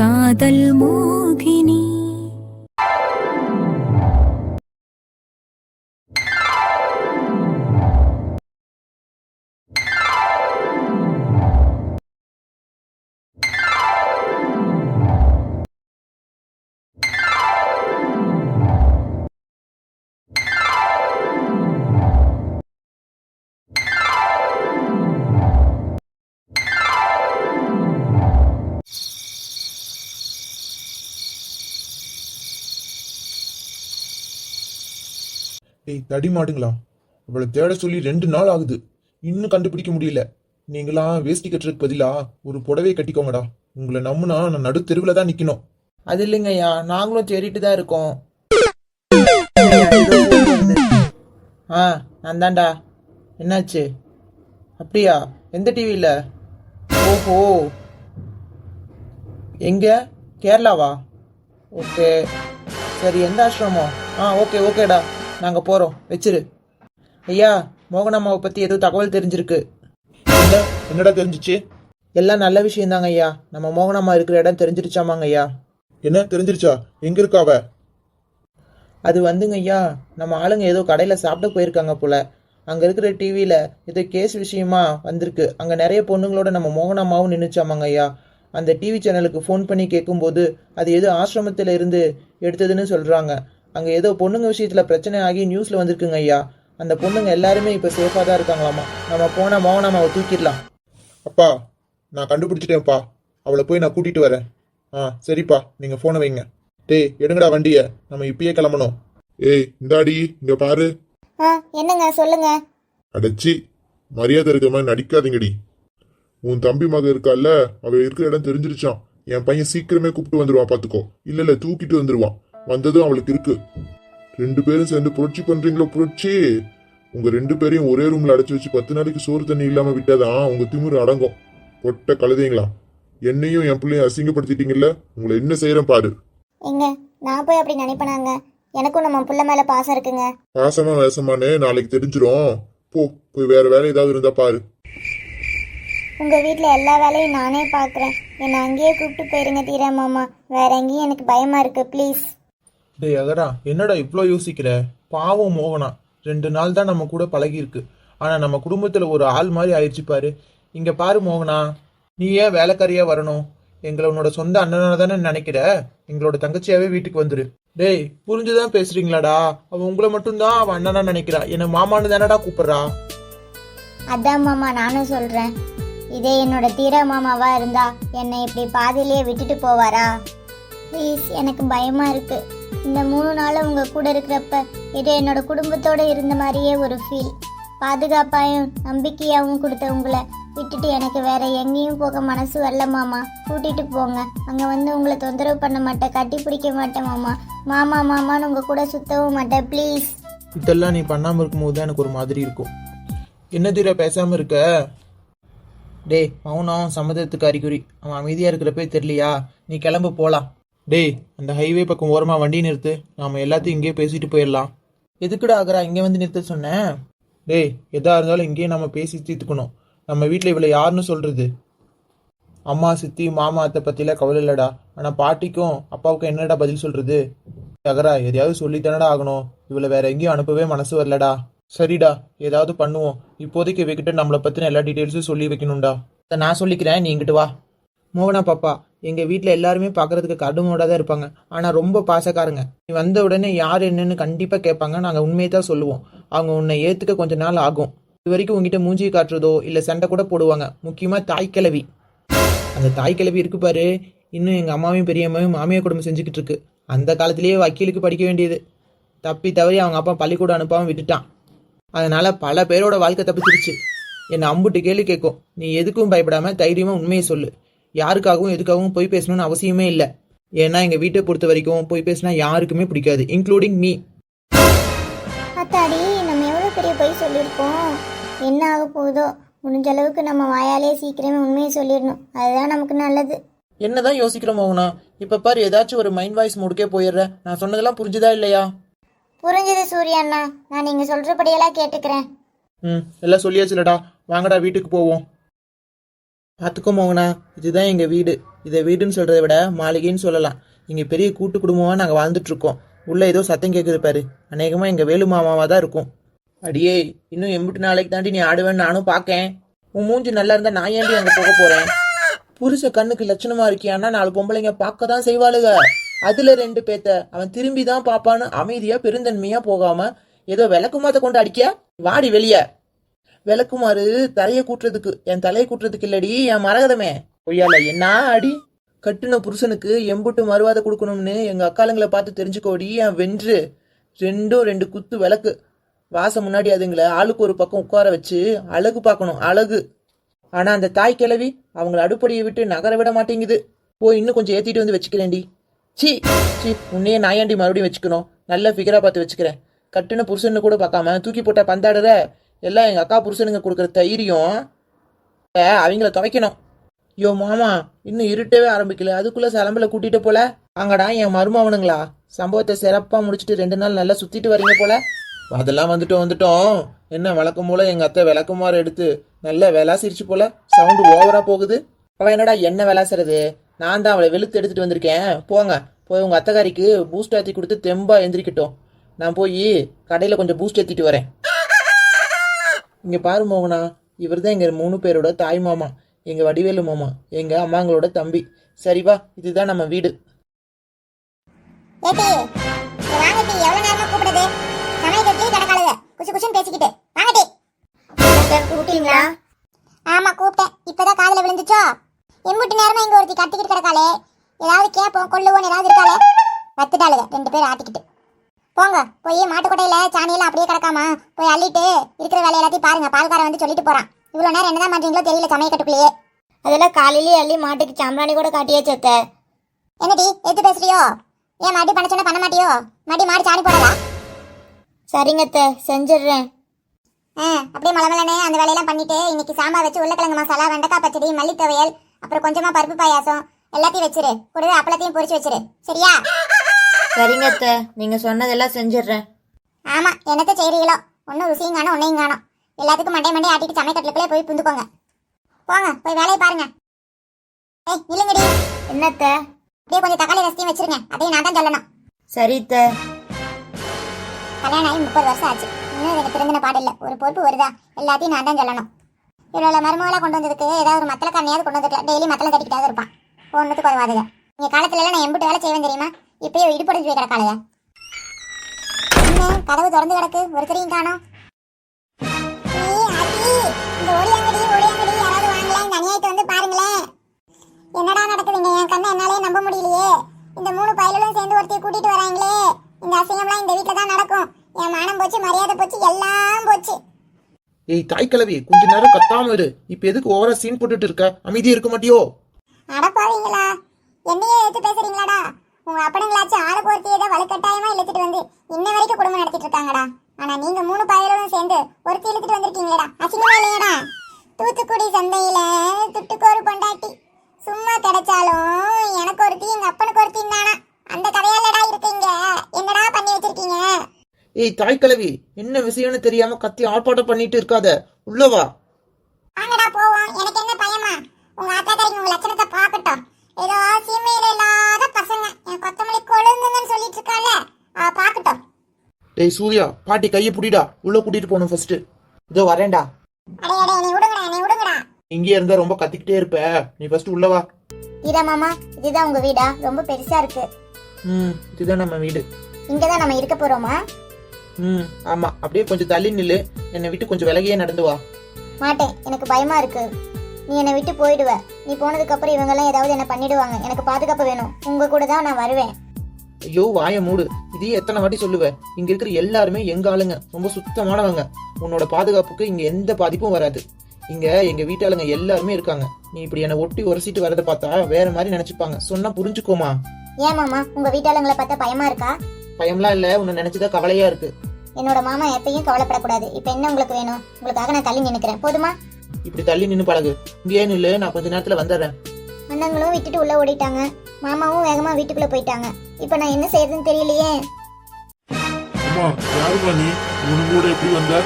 காதல் மோகினி. ஏய் தடி மாடுங்களா, அவளை தேட சொல்லி 2 நாள் ஆகுது, இன்னும் கண்டுபிடிக்க முடியல. நீங்களாம் வேஷ்டி கட்டுறதுக்கு பதிலா ஒரு புடவையை கட்டிக்கோங்கடா. உங்களை நம்புனா நான் நடு தெருவில் தான் நிக்கணும். அது இல்லைங்க ஐயா, நாங்களும் தேடிட்டு தான் இருக்கோம். ஆ, நான் தான்டா. என்னாச்சு? அப்படியா? எந்த டிவியில்? ஓஹோ, எங்க? கேரளாவா? ஓகே, சரி, எந்த ஆசிரமம்? ஓகே ஓகேடா, நாங்கள் போகிறோம், வச்சிரு. ஐயா, மோகனம்மாவை பற்றி ஏதோ தகவல் தெரிஞ்சிருக்கு. என்னடா தெரிஞ்சிச்சு? எல்லாம் நல்ல விஷயம்தாங்க ஐயா. நம்ம மோகனம்மா இருக்கிற இடம் தெரிஞ்சிருச்சாமாங்க ஐயா. என்ன தெரிஞ்சிருச்சா? எங்க இருக்கா அவ? அது வந்துங்க ஐயா, நம்ம ஆளுங்க ஏதோ கடையில் சாப்பிட போயிருக்காங்க போல. அங்கே இருக்கிற டிவியில் ஏதோ கேஸ் விஷயமா வந்திருக்கு. அங்கே நிறைய பொண்ணுங்களோட நம்ம மோகனம்மாவும் நின்றுச்சாமாங்க ஐயா. அந்த டிவி சேனலுக்கு ஃபோன் பண்ணி கேட்கும்போது அது ஏதோ ஆசிரமத்தில் இருந்து எடுத்ததுன்னு சொல்கிறாங்க. அங்கே ஏதோ பொண்ணுங்க விஷயத்தில் பிரச்சனை ஆகி நியூஸில் வந்திருக்குங்க ஐயா. அந்த பொண்ணுங்க எல்லாருமே இப்போ சேஃபாக தான் இருக்காங்களாமா. நம்ம போனால் மோகனம்மாவை தூக்கிடலாம். அப்பா, நான் கண்டுபிடிச்சிட்டேன்ப்பா. அவளை போய் நான் கூட்டிட்டு வரேன். சரிப்பா, நீங்க போனை வைங்க. டேய், எடுங்கடா வண்டிய, நம்ம இப்பயே கிளம்பணும். ஏய் இந்தாடி, இங்க பாரு. என்னங்க சொல்லுங்க. அடச்சி, மரியாதை இருக்கிற மாதிரி நடிக்காதீங்கடி. உன் தம்பி மக இருக்கால, அவ இருக்கிற இடம் தெரிஞ்சிருச்சான். என் பையன் சீக்கிரமே கூப்பிட்டு வந்துருவான், பாத்துக்கோ. இல்ல தூக்கிட்டு வந்துருவான். வந்ததும் அவளுக்கு இருக்கு. 2 பேரும் சேர்ந்து புரட்சி பண்றீங்களோ புரட்சி. உங்க 2 பேரையும் ஒரே ரூம்ல அடைச்சு வச்சு 10 நாளைக்கு சோறு தண்ணி இல்லாம விட்டாதான் உங்க திமிரு அடங்கும். பொட்ட கழுதைங்களா, என்னையும் என் பிள்ளையும் அசிங்கப்படுத்திட்டீங்கல்ல, உங்களை என்ன செய்யறேன் பாரு. எங்க நான் போய் அப்படி நினைப்பனாங்க? எனக்கும் நம்ம புள்ள மேல பாசம் இருக்குங்க. பாசமா வேசமானே நாளைக்கு தெரிஞ்சிரும். போய் வேற வேலை ஏதாவது இருந்தா பாரு. உங்க வீட்டுல எல்லா வேலையும் நானே பாக்குறேன். என்னை அங்கேயே கூப்பிட்டு போயிருங்க தீரா மாமா. வேற எங்கேயும் எனக்கு பயமா இருக்கு, ப்ளீஸ். டேய் அகரா, என்னடா இவ்வளோ யோசிக்கிற? பாவம் மோகனா, 2 நாள் தான் நம்ம கூட பழகி இருக்கு. ஆனால் நம்ம குடும்பத்தில் ஒரு ஆள் மாதிரி ஆயிடுச்சு பாரு. இங்கே பாரு மோகனா, நீ ஏன் வேலைக்காரியா வரணும்? எங்களை உன்னோட சொந்த அண்ணனால தானே நினைக்கிற. எங்களோட தங்கச்சியாவே வீட்டுக்கு வந்துரு. டேய், புரிஞ்சுதான் பேசுறீங்களாடா? அவன் உங்களை மட்டும்தான் அவன் அண்ணனா நினைக்கிறா. என்ன மாமான்னு தானடா கூப்பிடுறா. அதான் மாமா நானும் சொல்றேன். இதே என்னோட தீரா மாமாவா இருந்தா என்னை இப்படி பாதியிலேயே விட்டுட்டு போவாரா? ப்ளீஸ், எனக்கு பயமா இருக்கு. இந்த 3 நாள் உங்க கூட இருக்கிறப்ப இது என்னோட குடும்பத்தோட இருந்த மாதிரியே ஒரு ஃபீல். பாதுகாப்பாயும் நம்பிக்கையாவும் கொடுத்த உங்களை விட்டுட்டு எனக்கு வேற எங்கேயும் போக மனசு வரல மாமா. கூட்டிட்டு போங்க. அங்க வந்து உங்களை தொந்தரவு பண்ண மாட்டேன், கட்டி பிடிக்க மாட்டேன் மாமா. மாமா மாமான்னு உங்க கூட சுத்தவும் மாட்டேன், ப்ளீஸ். இதெல்லாம் நீ பண்ணாம இருக்கும்போது தான் எனக்கு ஒரு மாதிரி இருக்கும். என்ன தீர பேசாம இருக்க? டேய், மௌனம் சம்மதத்துக்கு அறிகுறி. அவன் அமைதியா இருக்கிறப்பே தெரியலையா? நீ கிளம்பு, போலாம். டேய், அந்த ஹைவே பக்கம் ஓரமா வண்டி நிறுத்து. நாம எல்லாத்தையும் இங்கேயே பேசிட்டு போயிடலாம். எதுக்குடா ஆகிறா இங்கே வந்து நிறுத்த சொன்னேன்? டேய், எதா இருந்தாலும் இங்கேயே நம்ம பேசி தீர்த்துக்கணும். நம்ம வீட்டில் இவ்வளோ யாருன்னு சொல்றது? அம்மா, சித்தி, மாமா, அத்தை பற்றிலாம் கவலை இல்லடா. ஆனால் பாட்டிக்கும் அப்பாவுக்கும் என்னடா பதில் சொல்றது? அகரா, எதையாவது சொல்லித்தானடா ஆகணும். இவளை வேற எங்கேயும் அனுப்பவே மனசு வரலடா. சரிடா, ஏதாவது பண்ணுவோம். இப்போதைக்கு இவகிட்ட நம்மளை பற்றின எல்லா டீட்டெயில்ஸும் சொல்லி வைக்கணும்டா. அதை நான் சொல்லிக்கிறேன், நீ இங்கிட்டு வா. மோகனா பாப்பா, எங்கள் வீட்டில் எல்லாருமே பார்க்கறதுக்கு கடுமோட தான் இருப்பாங்க. ஆனால் ரொம்ப பாசக்காரங்க. நீ வந்த உடனே யார் என்னன்னு கண்டிப்பாக கேட்பாங்க. நாங்கள் உண்மையை தான் சொல்லுவோம். அவங்க உன்னை ஏற்றுக்க கொஞ்ச நாள் ஆகும். இது வரைக்கும் உங்ககிட்ட மூஞ்சி காட்டுறதோ இல்லை சண்டை கூட போடுவாங்க. முக்கியமாக தாய்க்கிழவி. அந்த தாய்க்கிழவி இருக்கு பாரு, இன்னும் எங்கள் அம்மாவையும் பெரிய அம்மாவையும் மாமியார் குடும்பம் செஞ்சுக்கிட்டு இருக்கு. அந்த காலத்திலேயே வக்கீலுக்கு படிக்க வேண்டியது. தப்பி தவறி அவங்க அப்பா பள்ளிக்கூடம் அனுப்பாமல் விட்டுட்டான். அதனால பல பேரோட வாழ்க்கை தப்பிச்சிருச்சு. என்னை அம்புட்டு கேள்வி கேட்கும். நீ எதுக்கும் பயப்படாம தைரியமா உண்மையை சொல்லு. யாருக்காகவும் எதுக்காகவும் போய் பேசணும்னு அவசியமே இல்லை. ஏன்னா எங்க வீட்டை பொறுத்த வரைக்கும் போய் பேசினா யாருக்குமே பிடிக்காது, இன்க்ளூடிங் மீ. அத்தாடி, நம்ம எவ்வளவு பெரிய போய் சொல்லியிருக்கோம். என்ன ஆக போகுதோ? முடிஞ்ச அளவுக்கு நம்ம வாயாலே சீக்கிரமே உண்மையை சொல்லிடணும். அதுதான் நமக்கு நல்லது. என்னதான் யோசிக்கிறோம் மோகனா? இப்ப பாரு, ஏதாச்சும் ஒரு மைண்ட் வாய்ஸ் மூடுக்கே போயிடுற. நான் சொன்னதெல்லாம் புரிஞ்சுதா இல்லையா? புரிஞ்சது சூர்யா அண்ணா. நான் நீங்க சொல்றபடியெல்லாம் கேட்டுக்கிறேன். எல்லாம் சொல்லியாச்சுலடா. வாங்கடா, வீட்டுக்கு போவோம். பார்த்துக்கோ மோகனா, இதுதான் எங்கள் வீடு. இதை வீடுன்னு சொல்கிறத விட மாளிகைன்னு சொல்லலாம். இங்கே பெரிய கூட்டு குடும்பமாக நாங்கள் வாழ்ந்துட்டுருக்கோம். உள்ளே ஏதோ சத்தம் கேட்குது பாரு. அநேகமாக எங்கள் வேலு மாமாவாக தான் இருக்கும். அடியே, இன்னும் எம்பிட்டு நாளைக்கு தாண்டி நீ ஆடுவேன்னு நானும் பார்க்கேன். உன் மூஞ்சி நல்லா இருந்தால் நான் ஏண்டி அங்கே போக போகிறேன்? புருஷ கண்ணுக்கு லட்சணமாக இருக்கியான்னா 4 பொம்பளைங்க பார்க்க தான் செய்வாளுக. அதில் 2 பேத்த அவன் திரும்பி தான் பார்ப்பான்னு அமைதியாக பெருந்தன்மையாக போகாமல் ஏதோ விளக்குமாத்த கொண்டு அடிக்க வாடி வெளியே. விளக்குமாறு தரையை கூட்டுறதுக்கு, என் தலையை கூட்டுறதுக்கு இல்லடி என் மரகதமே. பொய்யால என்ன அடி. கட்டுன புருஷனுக்கு எம்புட்டு மறுவாதை கொடுக்கணும்னு எங்கள் அக்காளுங்களை பார்த்து தெரிஞ்சுக்கோடி என் வென்று. 2 குத்து விளக்கு வாசம் முன்னாடி அதுங்களை ஆளுக்கு ஒரு பக்கம் உட்கார வச்சு அழகு பார்க்கணும், அழகு. ஆனால் அந்த தாய் கிழவி அவங்கள அடுப்படியை விட்டு நகர விட மாட்டேங்குது. போய் இன்னும் கொஞ்சம் ஏற்றிட்டு வந்து வச்சுக்கிறேன்டி. சி சி, உன்னையே நாயாண்டி மறுபடியும் வச்சுக்கணும். நல்ல ஃபிகராக பார்த்து வச்சுக்கிறேன். கட்டுன புருஷன்னு கூட பார்க்காம தூக்கி போட்ட பந்தாடுற எல்லாம் எங்கள் அக்கா புருஷனுங்க கொடுக்குற தைரியம். அவங்கள துவைக்கணும். யோ மாமா, இன்னும் இருட்டவே ஆரம்பிக்கல, அதுக்குள்ளே சிலம்பில் கூட்டிகிட்டு போல. அங்கடா என் மருமவனுங்களா, சம்பவத்தை சிறப்பாக முடிச்சுட்டு 2 நாள் நல்லா சுற்றிட்டு வரீங்க போல. அதெல்லாம் வந்துட்டோம். என்ன வழக்கம் போல எங்கள் அத்தை விளக்குமாறு எடுத்து நல்ல விளாசிருச்சு போல. சவுண்டு ஓவராக போகுது. அவள் என்னடா என்ன விளாசுறது? நான் தான் அவளை வெளுத்து எடுத்துகிட்டு வந்திருக்கேன். போங்க, போய் உங்கள் அத்தைக்காரிக்கு பூஸ்ட் ஏற்றி கொடுத்து தெம்பா எந்திரிக்கட்டும். நான் போய் கடையில் கொஞ்சம் பூஸ்ட் ஏற்றிட்டு வரேன். இங்கே பாரு மோகனா, இவர் தான் எங்கள் 3 பேரோட தாய் மாமா. எங்கள் வடிவேலு மாமா எங்கள் அம்மாங்களோட தம்பி. சரிவா, இதுதான் நம்ம வீடு. ஏட்டி, இங்க வாங்கட்டி, எவ்வளவு நேரமா கூப்பிடுது? சமையல் கிடக்காளுங்க குசு குசுன்னு பேசிக்கிட்டு. வாங்கட்டி. கூப்பிட்டீங்களா? ஆமா கூப்பிட்டேன். இப்பதான் காதுல விழுந்துச்சோ? எம்புட்டு நேரமா இங்க ஒருத்தி கத்திக்கிட்டு கிடக்காளே. ஏதாவது கேட்போம் கொள்ளுவோன்னு ஏதாவது இருக்காளே? வத்துட்டாளுங்க 2 பேர் ஆட்டிக்கிட்டு. போங்க, போய் மாட்டுக்கொட்டையில சாணியெல்லாம் அப்படியே கிடக்காமா போய் அள்ளிட்டு இருக்கிற வேலை எல்லாத்தையும் பாருங்க. பால்காரன் வந்து சொல்லிட்டு போறான். இவ்வளவு நேரம் என்னதான் பண்றீங்களோ தெரியல சமையல் கட்டுக்குள்ளேயே. அதெல்லாம் காலையிலேயே அள்ளி மாட்டுக்கு சாம்பிராணி கூட காட்டியாச்சு அத்தை. என்னடி எது பேசுறியோ? ஏன் மாட்டி பண்ண சொன்னா பண்ண மாட்டியோ? மாடி சாணி போடலாம். சரிங்க அத்தை, செஞ்சிடுறேன். அப்படியே மலமலனே அந்த வேலையெல்லாம் பண்ணிட்டு இன்னைக்கு சாம்பார் வச்சு உருளைக்கிழங்கு மசாலா, வெண்டைக்காய் பச்சடி, மல்லி துவையல், அப்புறம் கொஞ்சமா பருப்பு பாயாசம் எல்லாத்தையும் வச்சிரு. கூடவே அப்பளத்தையும் பொரிச்சு வச்சிரு. சரியா? சரிங்க அத்தை, நீங்க சொன்னதெல்லாம் செஞ்சிடுறேன். ஆமா, என்னத்த செய்றீங்களோ? ஒன்னும் ருசியும் காணும் ஒன்னையும் காணும். எல்லாத்துக்கும் மண்டை ஆட்டிட்டு சமைக்கட்டுக்குள்ளே போய் புந்துக்கோங்க. போங்க, போய் வேலையை பாருங்க. ஏய் நில்லுங்கடி. என்னத்த? அப்படியே கொஞ்சம் தக்காளி ரசத்தையும் வச்சிருங்க. அதையும் நான் தான் சொல்லணும். சரி அத்தை. கல்யாணம் ஆகி 30 வருஷம் ஆச்சு. இன்னும் எனக்கு திருந்தின பாடு இல்லை. ஒரு பொறுப்பு வருதா, எல்லாத்தையும் நான் தான் சொல்லணும். இவ்வளோ மருமகளாக கொண்டு வந்ததுக்கு ஏதாவது ஒரு மத்தள கண்ணியாவது கொண்டு வந்துருக்கலாம். டெய்லி மத்தளம் தட்டிக்கிட்டாவது இருப்பான். ஒன்றுத்துக்கு உதவாதுங்க. நீங்கள் காலத்துலலாம் நான் எம்பிட்டு வேலை செய்வேன் தெரியுமா? இப்பயே இடுப்படைஞ்சு போய் கிடக்காளுங்க. என்ன கதவு திறந்து கிடக்கு, ஒருத்தரையும் காணோம். இந்த ஓடியாங்கடி யாராவது வாங்கலாம். இந்த அநியாயத்தை வந்து பாருங்களேன். என்னடா நடக்குதுங்க? என் கண்ணை என்னாலே நம்ப முடியலையே. இந்த 3 பயலும் சேர்ந்து ஒருத்தையும் கூட்டிட்டு வராங்களே. இந்த அசிங்கம்லாம் இந்த வீட்டில் தான் நடக்கும். என் மானம் போச்சு, மரியாதை போச்சு, எல்லாம் போச்சு. ஏய் தாய் கிழவி, கொஞ்ச நேரம் கத்தாம இரு. இப்ப எதுக்கு ஓவரா சீன் போட்டுட்டு இருக்க? அமைதியா இருக்க மாட்டியோ? அடப்பாவீங்களா, என்னையே எடுத்து பேசுறீங்களாடா? உங்க அப்பனுங்களாச்சும் ஆளுக்கு ஒருத்தியை தான் வலுக்கட்டாயமா இழுத்துட்டு வந்து இன்ன வரைக்கும் குடும்பம் நடத்திட்டு இருக்காங்கடா. ஆனா நீங்க 3 பயலும் சேர்ந்து ஒருத்தி இழுத்துட்டு வந்திருக்கீங்களேடா. அசிங்கமா இல்லையடா? தூத்துக்குடி சந்தையில துட்டுக்கோரு பொண்டாட்டி சும்மா கிடைச்சாலும் எனக்கு ஒருத்தி எங்க அப்பனுக்கு ஒருத்தி தானா? அந்த கதையாலடா இருக்கீங்க. என்னடா பண்ணி வச்சிருக்கீங்க? ஏய் தாய் கிழவி, என்ன விஷயம்னு தெரியாம கத்தி ஆர்ப்பாட்டம் பண்ணிட்டு இருக்காத. உள்ளவா. வாங்கடா போவோம். எனக்கு என்ன பயமா? உங்க அக்காக்காரிங்க உங்க லட்சணத்தை பார்க்கட்டும். ஏதோ சீமையில இல்லாத பசங்க என் கொத்தமல்லி கொழுந்துங்கன்னு சொல்லிட்டு இருக்கால, பார்க்கட்டும். டேய் சூர்யா, பாட்டி கையை புடிடா. உள்ள கூட்டிட்டு போகணும் ஃபர்ஸ்ட். இதோ வரேன்டா. அடே நீ விடுங்கடா. இங்கே இருந்தா ரொம்ப கத்திக்கிட்டே இருப்ப. நீ ஃபர்ஸ்ட் உள்ளவா. இதா மாமா, இதுதான் உங்க வீடா? ரொம்ப பெருசா இருக்கு. இதுதான் நம்ம வீடு. இங்கதான் நம்ம இருக்க போறோமா? ஆமா. அப்படியே கொஞ்சம் தள்ளி நில்லு. என்னை விட்டு கொஞ்சம் விலகியே நடந்து வா. மாட்டேன், எனக்கு பயமா இருக்கு. நீ என்னை விட்டு போயிடுவ. நீ போனதுக்கு அப்புறம் இவங்க எல்லாம் ஏதாவது என்ன பண்ணிடுவாங்க. எனக்கு பாதுகாப்பு வேணும். உங்க கூட தான் நான் வருவேன். ஐயோ வாய மூடு. இதையே எத்தனை வாட்டி சொல்லுவேன். இங்க இருக்கிற எல்லாருமே எங்க ஆளுங்க, ரொம்ப சுத்தமானவங்க. உன்னோட பாதுகாப்புக்கு இங்க எந்த பாதிப்பும் வராது. இங்க எங்க வீட்டாளுங்க எல்லாருமே இருக்காங்க. நீ இப்படி என்னை ஒட்டி உரசிட்டு வரதை பார்த்தா வேற மாதிரி நினைச்சுப்பாங்க. சொன்னா புரிஞ்சுக்கோமா? ஏன் மாமா, உங்க வீட்டாளுங்களை பார்த்தா பயமா இருக்கா? பயம்லாம் இல்ல, உன்னை நினைச்சுதான் கவலையா இருக்கு. என்னோட மாமா எப்பயும் கவலைப்படக்கூடாது. இப்ப என்ன உங்களுக்கு வேணும்? உங்களுக்காக நான் தள்ளி நின்னுக்கிறேன், போதுமா? இப்படி தள்ளி நின்னு பழகு. இங்கே நில்லு, நான் கொஞ்ச நேரத்துல வந்துடுறேன். அண்ணங்களும் விட்டுட்டு உள்ள ஓடிட்டாங்க. மாமாவும் வேகமா வீட்டுக்குள்ள போயிட்டாங்க. இப்ப நான் என்ன செய்யறதுன்னு தெரியலையே. அம்மா, யாருமா நீ? உன் கூட எப்படி வந்த?